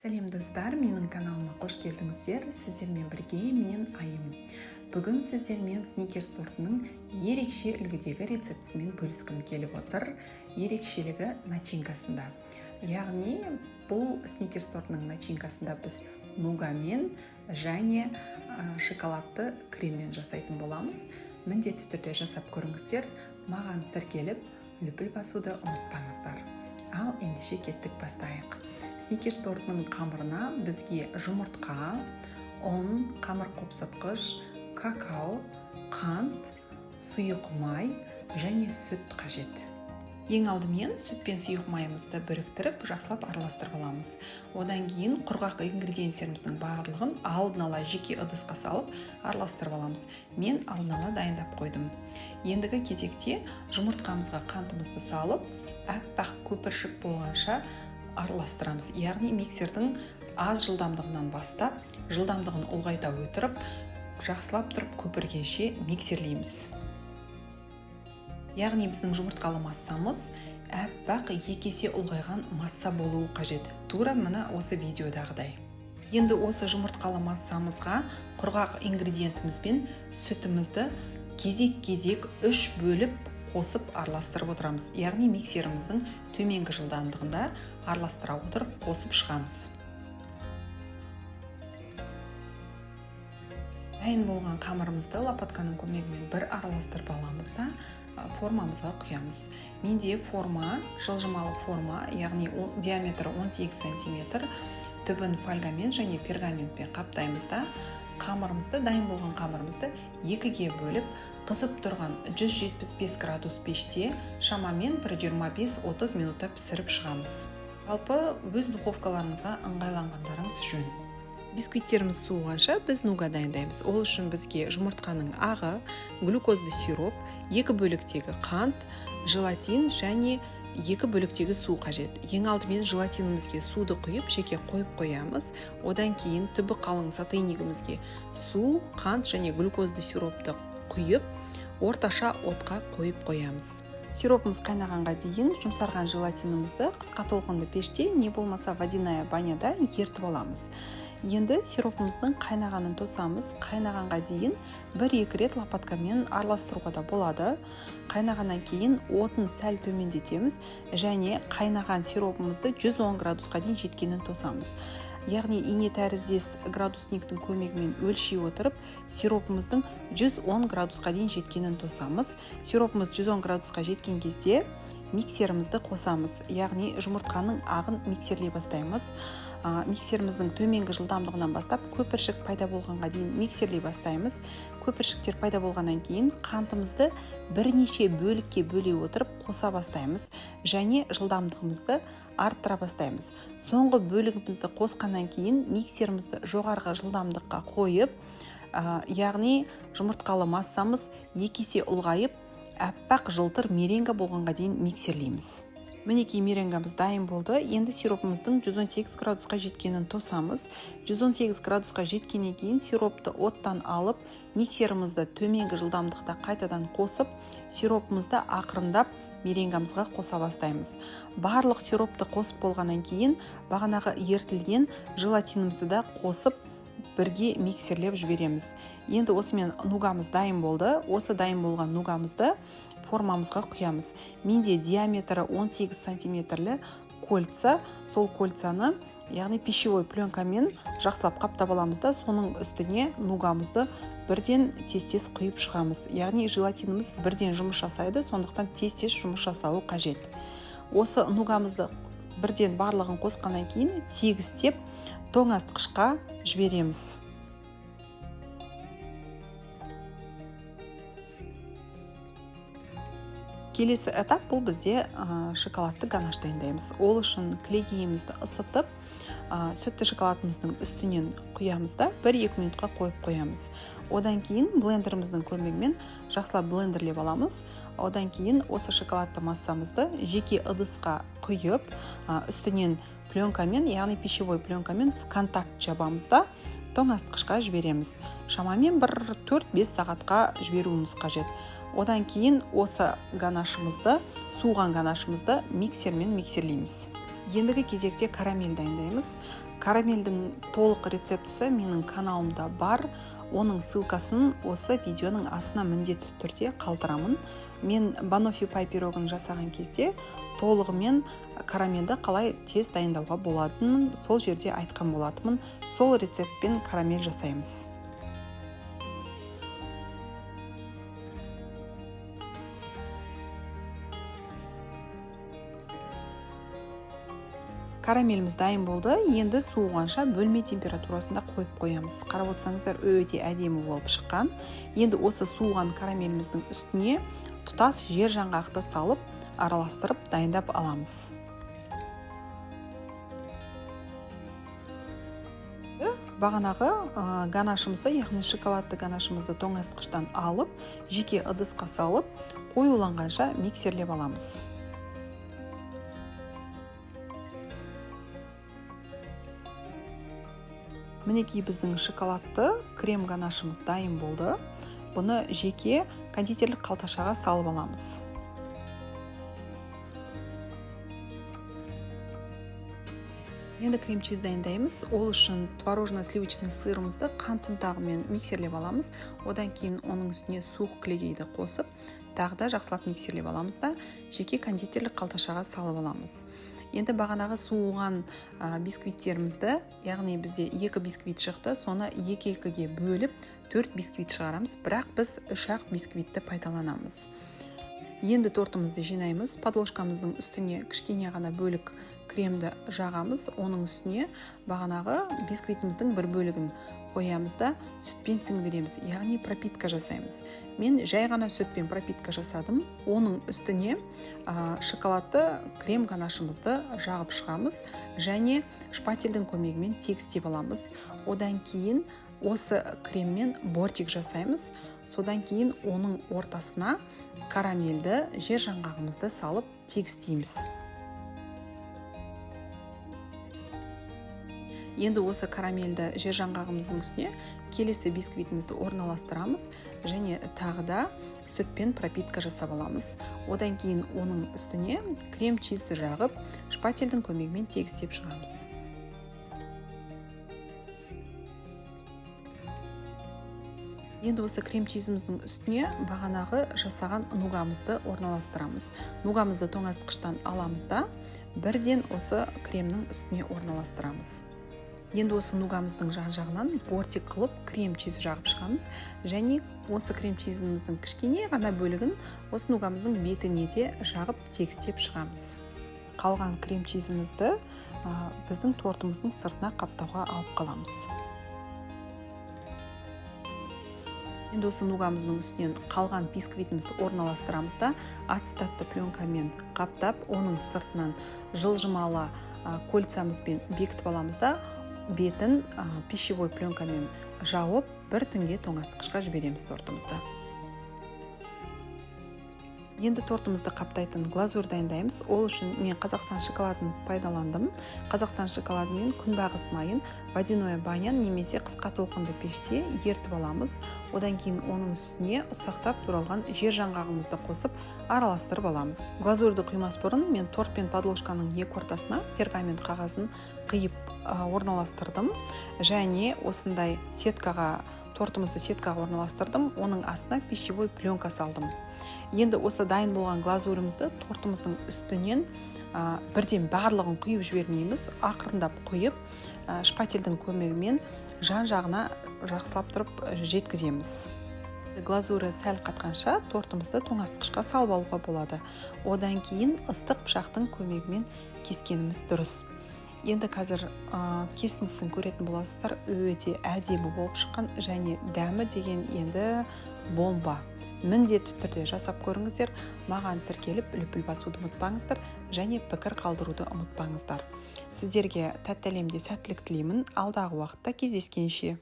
Сәлем достар, менің каналыма қош келдіңіздер. Сіздермен бірге мен Айым. Бүгін сіздермен сникерс тортының ерекше үлгідегі рецептісімен бөліскім келіп отыр. Ерекшелігі начинкасында. Яғни бұл сникерс тортының начинкасында біз нугамен және шоколадты креммен жасайтын боламыз. Міндетті түрде жасап көріңіздер. Маған тіркеліп, лүпіл басуды ұмытпаңыздар. Ал ендеше кеттік бастайық. Сникерс тортының қамырына бізге жұмыртқа, ұн, қамыр қопсытқыш, какао, қант, сұйық май және сүт қажет. Ең алдымен сүт пен сұйық майымызды біріктіріп, жақсылап араластырып аламыз. Одан кейін құрғақ ингредиенттеріміздің барлығын алдын ала жеке ыдысқа салып араластырып аламыз. Мен алдын ала дайындап қойдым. Ендігі кезекте жұмыртқамызға қантымызды салып, аппақ көпіршік болғанша араластырамыз. Яғни миксердің аз жылдамдығынан бастап, жылдамдығын ұлғайта өтіріп, жақсылап тұрып көпіргенше миксерлейміз. Яғни біздің жұмыртқалы массамыз аппақ екі есе ұлғайған масса болуы қажет. Тура мына осы видеодағыдай. Енді осы жұмыртқалы массамызға құрғақ ингредиентіміз бен сүтімізді кезек-кезек 3 бөліп қосып араластырып отырамыз. Яғни миксеріміздің төменгі жылдамдығында араластыра отырып қосып шығамыз. Дайын болған қамырымызды лопатканың көмегімен бір араластырып аламыз да формамызға құямыз. Менде форма, жылжымалы форма, яғни диаметрі 18 см, түбін фольгамен және пергаментпен қаптаймыз да қамырымызды, дайын болған қамырымызды екіге бөліп, қызып тұрған 175 градус пеште шамамен 125-30 минутта пісіріп шығамыз. Жалпы өз духовкаларыңызға ыңғайланғандарыңыз жөн. Бисквиттеріміз суығанша біз нуга дайындаймыз. Ол үшін бізге жұмыртқаның ағы, глюкозды сироп, 2 бөліктегі қант, желатин және 2 бөліктегі су қажет. Ең алдымен желатинімізге суды құйып, жеке қойып қоямыз. Одан кейін түбі қалың сотейнигімізге су, қант және глюкозды сиропты құйып, орташа отқа қойып қоямыз. Сиропымыз қайнағанға дейін жұмсарған желатинімізді қысқа толқынды пеште, не болмаса водяная баняда ертіп аламыз. Енді сиропымыздың қайнағанын тосамыз. Қайнағанға дейін 1-2 рет лопаткамен араластыруға да болады. Қайнағаннан кейін отын сәл төмендетеміз және қайнаған сиропымызды 110 градусқа дейін жеткенін тосамыз. Яғни ине тәріздес градусниктің көмегімен өлшей отырып, сиропымыздың 110 градусқа дейін жеткенін тосамыз. Сиропымыз 110 градусқа жеткен кезде миксерімізді қосамыз. Яғни жұмыртқаның ағын миксерлей бастаймыз. Миксеріміздің төменгі жылдамдығынан бастап көпіршік пайда болғанға дейін миксерлей бастаймыз. Көпіршіктер пайда болғаннан кейін қантымызды бірнеше бөлікке бөле отырып қоса бастаймыз және жылдамдығымызды арттыра бастаймыз. Соңғы бөлігімізді қосқаннан кейін миксерімізді жоғарғы жылдамдыққа қойып, яғни жұмыртқалы массамыз 2 есе ұлғайып, аппақ жылтыр меренга болғанға дейін миксерлейміз. Мінекей меренгамыз дайын болды. Енді сиропымыздың 118 градусқа жеткенін тосамыз. 118 градусқа жеткеннен кейін сиропты оттан алып, миксерімізді төменгі жылдамдықта қайтадан қосып, сиропымызды ақырындап меренгамызға қоса бастаймыз. Барлық сиропты қосып болғаннан кейін бағанағы ертілген желатинімізді да қосып бірге миксерлеп жібереміз. Енді осымен нугамыз дайын болды. Осы дайын болған нугамызды формамызға құямыз. Менде диаметрі 18 сантиметрлі кольца, сол кольцаны, яғни пищевой пленкамен жақсылап қаптап аламыз да, соның үстіне нугамызды бірден тез-тез құйып шығамыз. Яғни желатиніміз бірден жұмыс жасайды, сондықтан тез-тез жұмыс жасауы қажет. Осы нугамызды бірден барлығын қосқаннан кейін тегістеп тоңазытқышқа жібереміз. Келесі этап бұл бізде шоколадты ганаш дайындаймыз. Ол үшін кілегейімізді ысытып, сүтті шоколадымыздың үстінен құямыз да 1-2 минутқа қойып қоямыз. Одан кейін блендеріміздің көмегімен жақсылап блендерлеп аламыз. Одан кейін осы шоколадты массамызды жеке ыдысқа құйып, үстінен пленкамен, яғни пищевой пленкамен в контакт жабамыз да тоңазытқышқа жібереміз. Шамамен 4-5 сағатқа жіберуіміз қажет. Одан кейін осы ганашымызды, суған ганашымызды миксермен миксерлейміз. Ендігі кезекте карамель дайындаймыз. Карамельдің толық рецептісі менің каналымда бар. Оның ссылкасын осы видеоның астына міндетті түрде қалдырамын. Мен банофи пай пирогын жасаған кезде толығымен карамельді қалай тез дайындауға болатынын сол жерде айтқан болатынмын. Сол рецептпен карамель жасаймыз. Карамеліміз дайын болды. Енді суығанша бөлме температурасында қойып қоямыз. Қарап отырсаңыздар, өте әдемі болып шыққан. Енді осы суыған карамеліміздің үстіне тұтас жер жаңғақты салып, араластырып дайындап аламыз. Бағанағы ганашымызды, яғни шоколадты ганашымызды тоңазытқыштан алып, жеке ыдысқа салып, қоюланғанша миксерлеп аламыз. Мінекей біздің шоколадты крем ганашымыз дайын болды. Бұны жеке кондитерлік қалташаға салып аламыз. Енді крем-чиз дайындаймыз. Ол үшін творожно-сливочный сырымызды қант ұнтағымен миксерлеп аламыз. Одан кейін оның үстіне суық кілегейді қосып, тағы да жақсылап миксерлеп аламыз да жеке кондитерлік қалташаға салып аламыз. Енді бағанағы суыған бисквиттерімізді, яғни бізде 2 бисквит шықты, соны 2-2-ге бөліп 4 бисквит шығарамыз, бірақ біз 3-ақ бисквитті пайдаланамыз. Енді тортымызды жинаймыз. Подложкамыздың үстіне кішкене ғана бөлік кремді жағамыз. Оның үстіне бағанағы бисквитіміздің бір бөлігін қоямыз да сүтпен сіңдіреміз, яғни пропитка жасаймыз. Мен жай ғана сүтпен пропитка жасадым. Оның үстіне шоколадты крем ганашымызды жағып шығамыз және шпательдің көмегімен тегістеп аламыз. Одан кейін осы креммен бортик жасаймыз. Содан кейін оның ортасына карамельді жер жаңғағымызды салып тегістейміз. Енді осы карамельді жер жаңғағымыздың үстіне келесі бисквитімізді орналастырамыз және тағы да сүтпен пропитка жасап аламыз. Одан кейін оның үстіне крем-чизді жағып, шпательдің көмегімен тегістеп шығамыз. Енді осы крем-чизіміздің үстіне бағанағы жасаған нугамызды орналастырамыз. Нугамызды тоңазытқыштан аламыз да бірден осы кремнің үстіне орналастырамыз. Енді осы нугамыздың жан-жағынан бортик қылып крем-чиз жағып шығамыз және осы крем-чизіміздің кішкене ғана бөлігін осы нугамыздың бетіне де жағып тегістеп шығамыз. Қалған крем-чизімізді біздің тортымыздың сыртына қаптауға алып қаламыз. Енді осы нугамыздың үстінен қалған бисквитімізді орналастырамыз да ацетатты пленкамен қаптап, оның сыртынан жылжымалы кольцамызбен бекітіп аламыз да бетін пищевой пленкамен жауып, бір түнге тоңазытқышқа жібереміз тортымызды. Енді тортымызды қаптайтын глазурь дайындаймыз. Ол үшін мен Қазақстан шоколадын пайдаландым. Қазақстан шоколады мен күнбағыс майын водяное банян немесе қысқа толқынды пеште ерітіп аламыз. Одан кейін оның үстіне ұсақтап туралған жер жаңғағымызды қосып араластырып аламыз. Глазурьді құймас бұрын мен торт пен подложканың екі ортасына пергамент қағазын қиып орналастырдым және осындай тортымызды сеткаға орналастырдым. Оның астына пищевой пленка салдым. Енді осы дайын болған глазурімізді тортымыздың үстінен бірден барлығын құйып жібермейміз, ақырындап құйып, шпательдің көмегімен жан-жағына жақсылап тұрып жеткіземіз. Глазуры сәл қатқанша тортымызды тоңазытқышқа салып алуға болады. Одан кейін ыстық пышақтың көмегімен кескеніміз дұрыс. Енді қазір кесіндісін көретін боласыздар, өте әдемі болып шыққан және дәмі деген енді бомба. Міндетті түрде жасап көріңіздер. Маған тіркеліп үлпіл басуды ұмытпаңыздар және пікір қалдыруды ұмытпаңыздар. Сіздерге тәтті әлемде сәттілік тілеймін. Алдағы уақытта кездескенше.